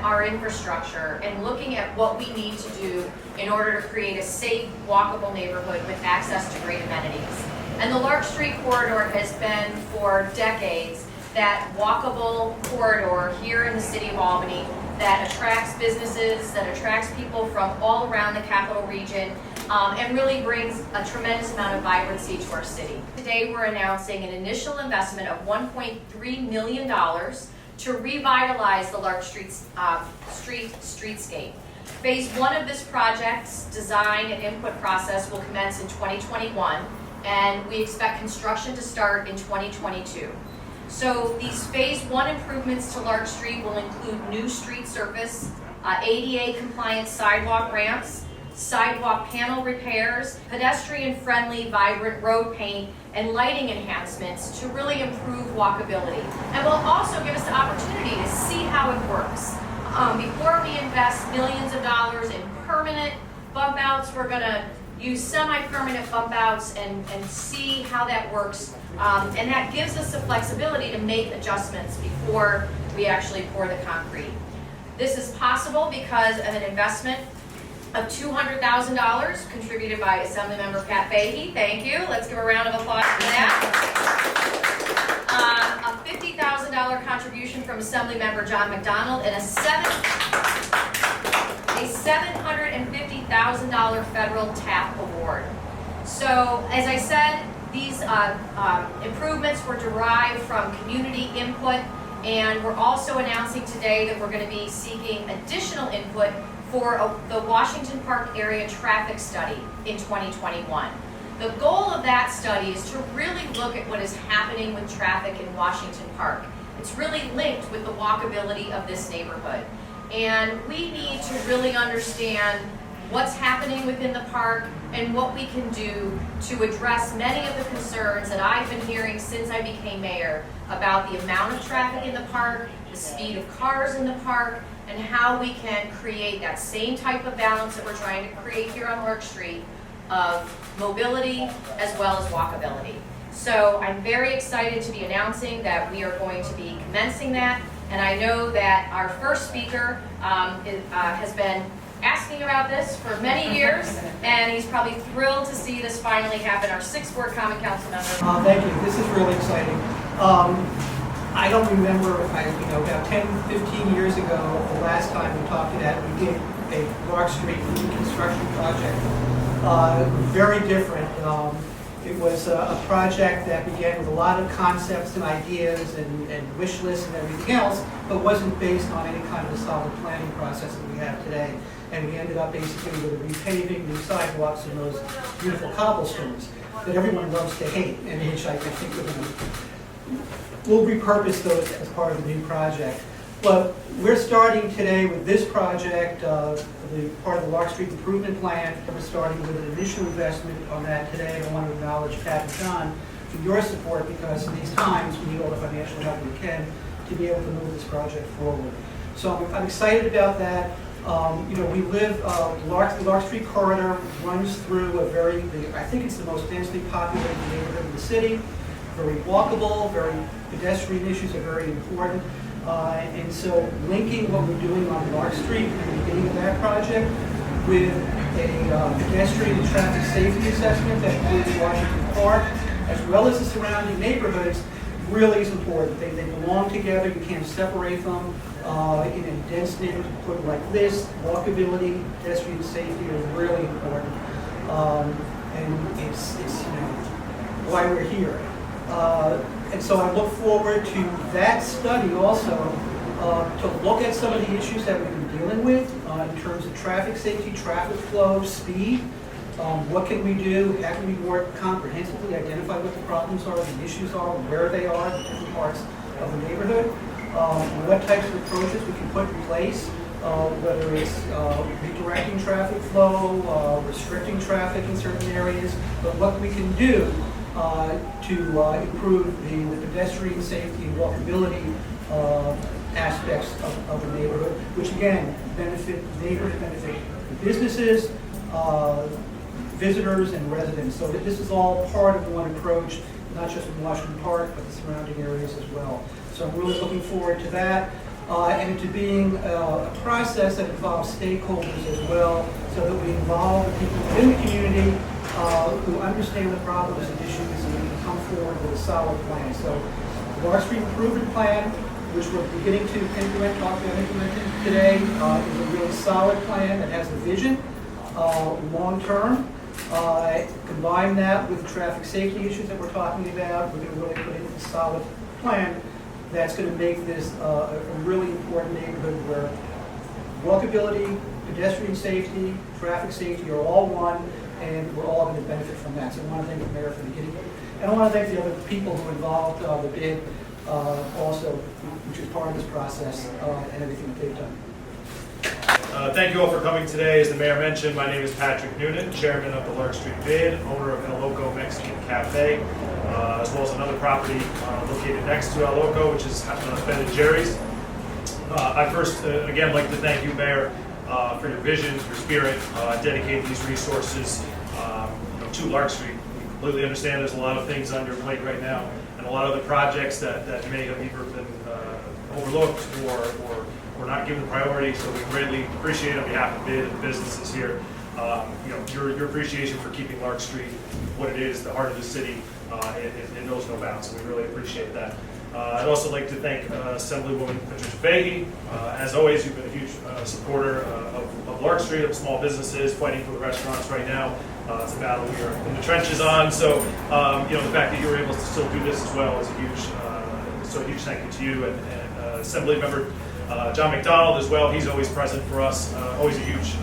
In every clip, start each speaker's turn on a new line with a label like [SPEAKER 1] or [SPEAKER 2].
[SPEAKER 1] our infrastructure and looking at what we need to do in order to create a safe, walkable neighborhood with access to great amenities. And the Lark Street corridor has been for decades that walkable corridor here in the city of Albany that attracts businesses, that attracts people from all around the capital region, and really brings a tremendous amount of vibrancy to our city. Today we're announcing an initial investment of $1.3 million to revitalize the Lark Street streetscape. Phase 1 of this project's design and input process will commence in 2021, and we expect construction to start in 2022. So these phase 1 improvements to Lark Street will include new street surface, ADA compliant sidewalk ramps, sidewalk panel repairs, pedestrian-friendly, vibrant road paint, and lighting enhancements to really improve walkability. And will also give us the opportunity to see how it works. Before we invest millions of dollars in permanent bump outs, we're going to use semi-permanent bump outs and see how that works. And that gives us the flexibility to make adjustments before we actually pour the concrete. This is possible because of an investment of $200,000 contributed by Assemblymember Kathy Sheehan. Thank you. Let's give a round of applause for that. A $50,000 contribution from Assemblymember John McDonald and a $750,000 federal TAP award. So, as I said, these improvements were derived from community input, and we're also announcing today that we're going to be seeking additional input for the Washington Park area traffic study in 2021. The goal of that study is to really look at what is happening with traffic in Washington Park. It's really linked with the walkability of this neighborhood. And we need to really understand what's happening within the park and what we can do to address many of the concerns that I've been hearing since I became mayor about the amount of traffic in the park, the speed of cars in the park, and how we can create that same type of balance that we're trying to create here on Lark Street of mobility as well as walkability. So I'm very excited to be announcing that we are going to be commencing that, and I know that our first speaker has been asking about this for many years, and he's probably thrilled to see this finally happen. Our 6th Ward Common Council member.
[SPEAKER 2] Thank you. This is really exciting. I don't remember, about 10, 15 years ago, the last time we talked to that, we did a Lark Street reconstruction project. Very different. It was a project that began with a lot of concepts and ideas and wish lists and everything else, but wasn't based on any kind of a solid planning process that we have today. And we ended up basically with a repaving, new sidewalks, and those beautiful cobblestones that everyone loves to hate, and which I think we'll repurpose those as part of the new project. But we're starting today with this project, the part of the Lark Street Improvement Plan. We're starting with an initial investment on that today, and I want to acknowledge Pat and John for your support, because in these times we need all the financial help we can to be able to move this project forward. So I'm excited about that. We live, the Lark Street corridor runs through I think it's the most densely populated neighborhood in the city. Very walkable, very pedestrian issues are very important. And so linking what we're doing on Lark Street at the beginning of that project with a pedestrian and traffic safety assessment that includes Washington Park, as well as the surrounding neighborhoods, really is important. They belong together. You can't separate them. In a dense neighborhood like this, walkability, pedestrian safety are really important. And it's why we're here. And so I look forward to that study also to look at some of the issues that we've been dealing with in terms of traffic safety, traffic flow, speed. What can we do? How can we work comprehensively, identify what the problems are, the issues are, where they are, the different parts of the neighborhood. What types of approaches we can put in place, whether it's redirecting traffic flow, restricting traffic in certain areas, but what we can do to improve the pedestrian safety and walkability aspects of the neighborhood, which again benefit the neighborhood, benefit the businesses, visitors, and residents. So this is all part of one approach, not just in Washington Park, but the surrounding areas as well. So I'm really looking forward to that. and into being a process that involves stakeholders as well, so that we involve the people within the community who understand the problems and issues, and we can come forward with a solid plan. So the Lark Street Improvement Plan, which we're beginning to talk about implementing today, is a really solid plan that has a vision, long-term. Combine that with traffic safety issues that we're talking about, we're going to really put in a solid plan that's going to make this a really important neighborhood where walkability, pedestrian safety, traffic safety are all one, and we're all going to benefit from that. So I want to thank the mayor for the beginning, and I want to thank the other people who involved the bid also, which is part of this process, and everything that they've done.
[SPEAKER 3] Thank you all for coming today. As the mayor mentioned, my name is Patrick Noonan, chairman of the Lark Street Bid, owner of El Loco Mexican Cafe, as well as another property located next to El Loco, which is Ben and Jerry's. I first, again, like to thank you, Mayor, for your vision, your spirit, dedicating these resources to Lark Street. We completely understand there's a lot of things on your plate right now, and a lot of the projects that may have either been overlooked or not given priority, so we greatly appreciate on behalf of BID and the businesses here, your appreciation for keeping Lark Street what it is, the heart of the city. It knows no bounds, so we really appreciate that. I'd also like to thank Assemblywoman Patricia Fahey. As always, you've been a huge supporter of Lark Street, of small businesses, fighting for the restaurants right now. It's a battle we are in the trenches on, so the fact that you were able to still do this as well is a huge thank you to you, and Assembly Member John McDonald as well. He's always present for us, always a huge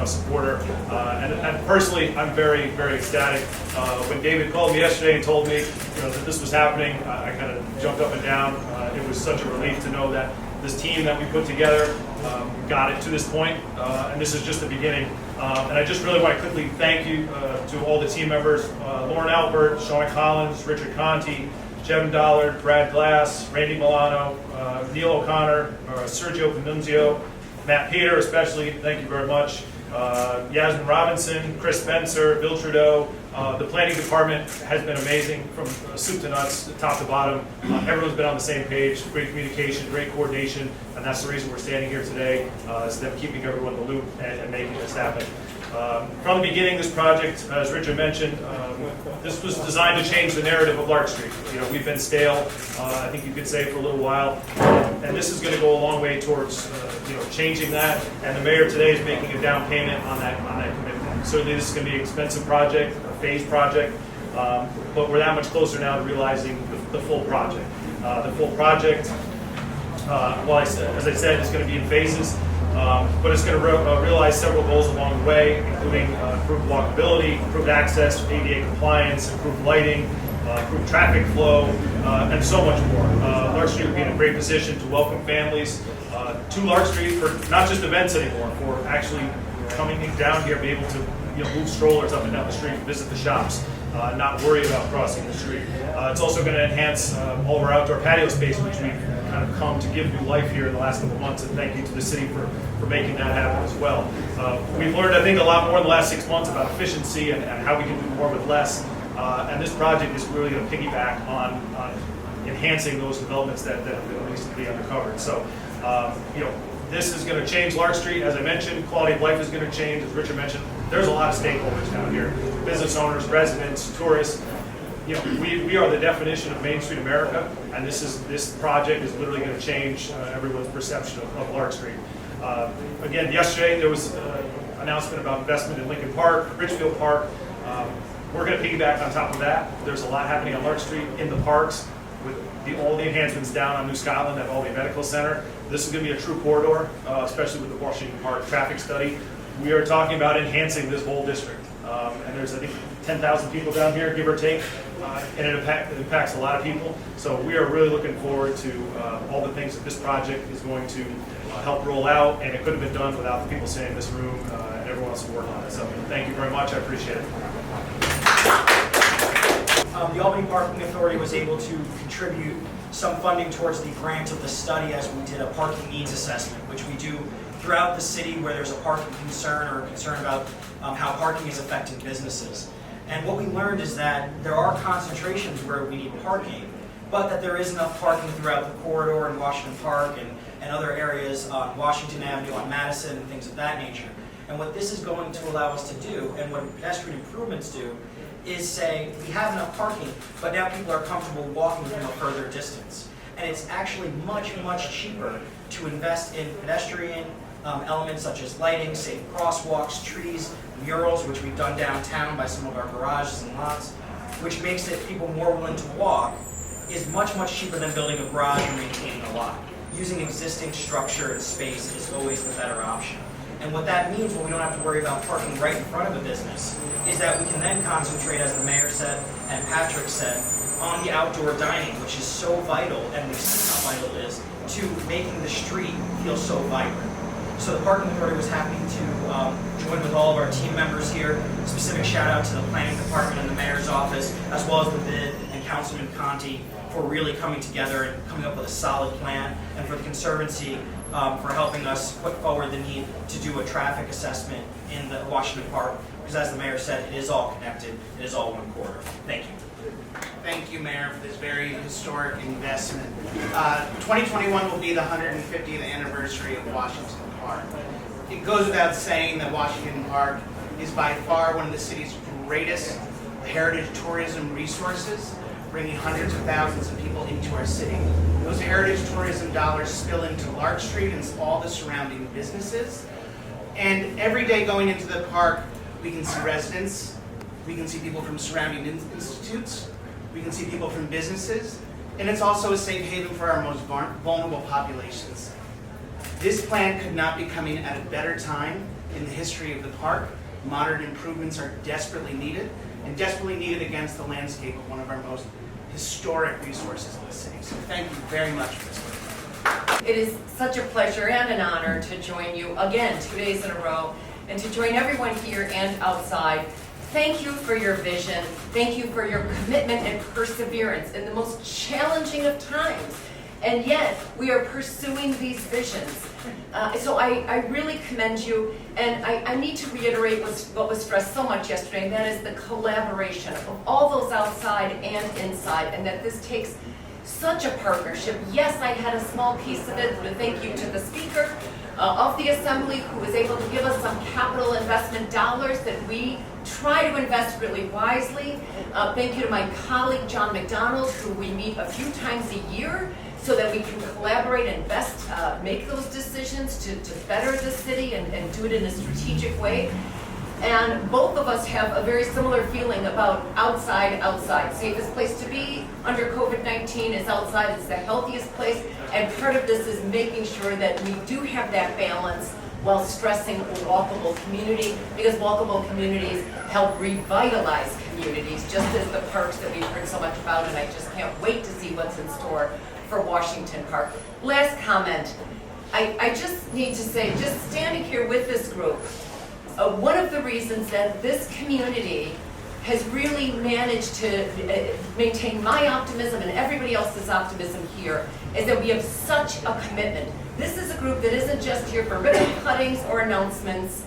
[SPEAKER 3] supporter. And personally, I'm very, very ecstatic. When David called me yesterday and told me that this was happening, I kind of jumped up and down. It was such a relief to know that this team that we put together got it to this point, and this is just the beginning. And I just really want to quickly thank you to all the team members, Lauren Albert, Sean Collins, Richard Conti, Jevin Dollard, Brad Glass, Randy Milano, Neil O'Connor, Sergio Panunzio, Matt Peter especially, thank you very much, Yasmin Robinson, Chris Spencer, Bill Trudeau. The planning department has been amazing from soup to nuts, top to bottom. Everyone's been on the same page, great communication, great coordination, and that's the reason we're standing here today, is them keeping everyone in the loop and making this happen. From the beginning, this project, as Richard mentioned, this was designed to change the narrative of Lark Street. We've been stale, I think you could say, for a little while, and this is going to go a long way towards changing that. And the mayor today is making a down payment on that commitment. Certainly, this is going to be an expensive project, a phased project, but we're that much closer now to realizing the full project. The full project, as I said, is going to be in phases. But it's going to realize several goals along the way, including improved walkability, improved access, ADA compliance, improved lighting, improved traffic flow, and so much more. Lark Street will be in a great position to welcome families to Lark Street for not just events anymore, for actually coming down here, be able to move strollers up and down the street, visit the shops, not worry about crossing the street. It's also going to enhance all of our outdoor patio space, which we've kind of come to give new life here in the last couple of months, and thank you to the city for making that happen as well. We've learned, I think, a lot more in the last 6 months about efficiency and how we can do more with less, and this project is really going to piggyback on enhancing those developments that have been recently undercovered. So, this is going to change Lark Street. As I mentioned, quality of life is going to change. As Richard mentioned, there's a lot of stakeholders down here, business owners, residents, tourists. We are the definition of Main Street America, and this project is literally going to change everyone's perception of Lark Street. Again, yesterday there was an announcement about investment in Lincoln Park, Richfield Park. We're going to piggyback on top of that. There's a lot happening on Lark Street in the parks with all the enhancements down on New Scotland at Albany Medical Center. This is going to be a true corridor, especially with the Washington Park traffic study. We are talking about enhancing this whole district. And there's, I think, 10,000 people down here, give or take, and it impacts a lot of people. So we are really looking forward to all the things that this project is going to help roll out, and it couldn't have been done without the people sitting in this room and everyone else who worked on it. So thank you very much, I appreciate it.
[SPEAKER 4] The Albany Parking Authority was able to contribute some funding towards the grant of the study as we did a parking needs assessment, which we do throughout the city where there's a parking concern or a concern about how parking is affecting businesses. And what we learned is that there are concentrations where we need parking, but that there is enough parking throughout the corridor in Washington Park and and other areas on Washington Avenue, on Madison, and things of that nature. And what this is going to allow us to do, and what pedestrian improvements do, is say, we have enough parking, but now people are comfortable walking from a further distance. And it's actually much, much cheaper to invest in pedestrian elements such as lighting, safe crosswalks, trees, murals, which we've done downtown by some of our garages and lots, which makes it people more willing to walk, is much, much cheaper than building a garage or maintaining a lot. Using existing structure and space is always the better option. And what that means when we don't have to worry about parking right in front of a business is that we can then concentrate, as the mayor said and Patrick said, on the outdoor dining, which is so vital, and we've seen how vital it is, to making the street feel so vibrant. So the Parking Authority was happy to join with all of our team members here. Specific shout out to the Planning Department and the Mayor's Office, as well as the BID and Councilman Conti for really coming together and coming up with a solid plan, and for the Conservancy for helping us put forward the need to do a traffic assessment in the Washington Park, because as the Mayor said, it is all connected, it is all one corridor. Thank you.
[SPEAKER 5] Thank you, Mayor, for this very historic investment. 2021 will be the 150th anniversary of Washington Park. It goes without saying that Washington Park is by far one of the city's greatest heritage tourism resources, bringing hundreds of thousands of people into our city. Those heritage tourism dollars spill into Lark Street and all the surrounding businesses. And every day going into the park, we can see residents, we can see people from surrounding institutes, we can see people from businesses, and it's also a safe haven for our most vulnerable populations. This plan could not be coming at a better time in the history of the park. Modern improvements are desperately needed, and desperately needed against the landscape of one of our most historic resources in the city. So thank you very much for this.
[SPEAKER 6] It is such a pleasure and an honor to join you again 2 days in a row, and to join everyone here and outside. Thank you for your vision. Thank you for your commitment and perseverance in the most challenging of times. And yet, we are pursuing these visions. So I really commend you, and I need to reiterate what was stressed so much yesterday, and that is the collaboration of all those outside and inside, and that this takes such a partnership. Yes, I had a small piece of it, but thank you to the Speaker of the Assembly, who was able to give us some capital investment dollars that we try to invest really wisely. Thank you to my colleague, John McDonald, who we meet a few times a year so that we can collaborate and best make those decisions to better the city and do it in a strategic way. And both of us have a very similar feeling about outside. Safest place to be under COVID-19 is outside. It's the healthiest place. And part of this is making sure that we do have that balance while stressing a walkable community, because walkable communities help revitalize communities, just as the parks that we've heard so much about, and I just can't wait to see what's in store for Washington Park. Last comment, I just need to say, just standing here with this group, one of the reasons that this community has really managed to maintain my optimism and everybody else's optimism here is that we have such a commitment. This is a group that isn't just here for ribbon cuttings or announcements.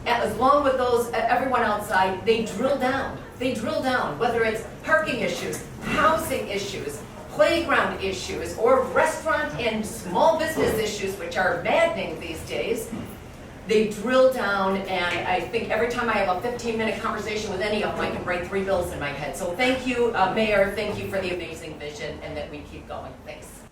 [SPEAKER 6] As long with those, everyone outside, they drill down. They drill down, whether it's parking issues, housing issues, playground issues, or restaurant and small business issues, which are maddening these days. They drill down, and I think every time I have a 15-minute conversation with any of them, I can write 3 bills in my head. So thank you, Mayor, thank you for the amazing vision, and that we keep going. Thanks.